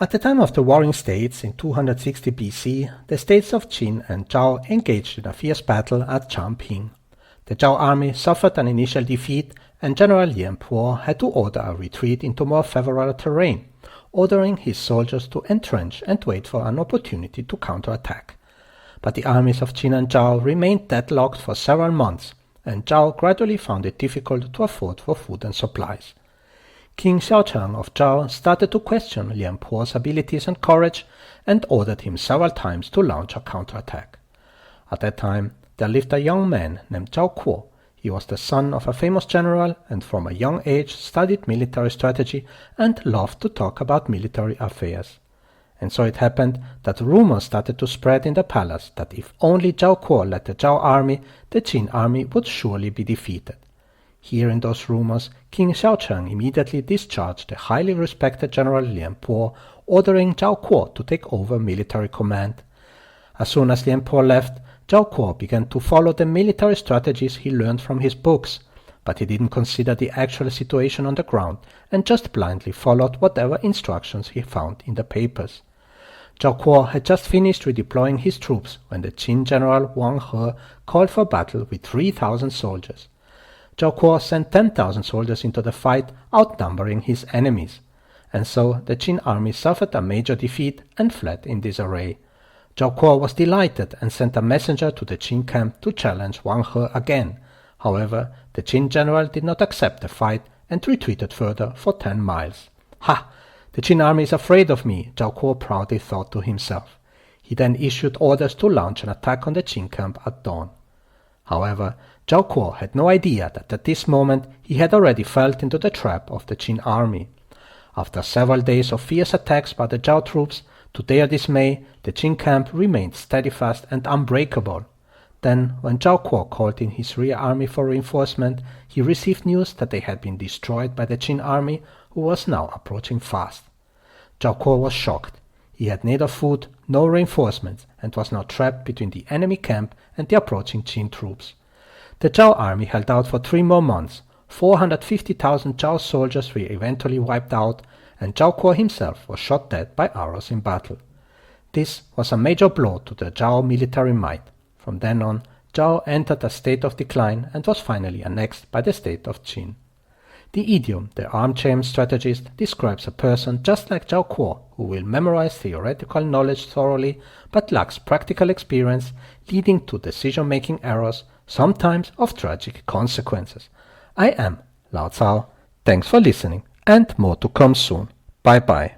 At the time of the Warring States in 260 BC, the states of Qin and Zhao engaged in a fierce battle at Changping. The Zhao army suffered an initial defeat, and General Lian Po had to order a retreat into more favorable terrain, ordering his soldiers to entrench and wait for an opportunity to counterattack. But the armies of Qin and Zhao remained deadlocked for several months, and Zhao gradually found it difficult to afford for food and supplies. King Xiaocheng of Zhao started to question Lian Po's abilities and courage, and ordered him several times to launch a counterattack. At that time, there lived a young man named Zhao Kuo. He was the son of a famous general, and from a young age studied military strategy and loved to talk about military affairs. And so it happened that rumors started to spread in the palace that if only Zhao Kuo led the Zhao army, the Qin army would surely be defeated. Hearing those rumors, King Xiaocheng immediately discharged the highly respected General Lian Po, ordering Zhao Kuo to take over military command. As soon as Lian Po left, Zhao Kuo began to follow the military strategies he learned from his books, but he didn't consider the actual situation on the ground and just blindly followed whatever instructions he found in the papers. Zhao Kuo had just finished redeploying his troops when the Qin general Wang He called for battle with 3,000 soldiers. Zhao Kuo sent 10,000 soldiers into the fight, outnumbering his enemies, and so the Qin army suffered a major defeat and fled in disarray. Zhao Kuo was delighted and sent a messenger to the Qin camp to challenge Wang He again. However, the Qin general did not accept the fight and retreated further for 10 miles. Ha! The Qin army is afraid of me, Zhao Kuo proudly thought to himself. He then issued orders to launch an attack on the Qin camp at dawn. However, Zhao Kuo had no idea that at this moment he had already fell into the trap of the Qin army. After several days of fierce attacks by the Zhao troops, to their dismay, the Qin camp remained steadfast and unbreakable. Then, when Zhao Kuo called in his rear army for reinforcement, he received news that they had been destroyed by the Qin army, who was now approaching fast. Zhao Kuo was shocked. He had neither food nor reinforcements and was now trapped between the enemy camp and the approaching Qin troops. The Zhao army held out for 3 more months. 450,000 Zhao soldiers were eventually wiped out, and Zhao Kuo himself was shot dead by arrows in battle. This was a major blow to the Zhao military might. From then on, Zhao entered a state of decline and was finally annexed by the state of Qin. The idiom, the armchair strategist, describes a person just like Zhao Kuo, who will memorize theoretical knowledge thoroughly but lacks practical experience, leading to decision-making errors, sometimes of tragic consequences. I am Lao Cao. Thanks for listening, and more to come soon. Bye bye.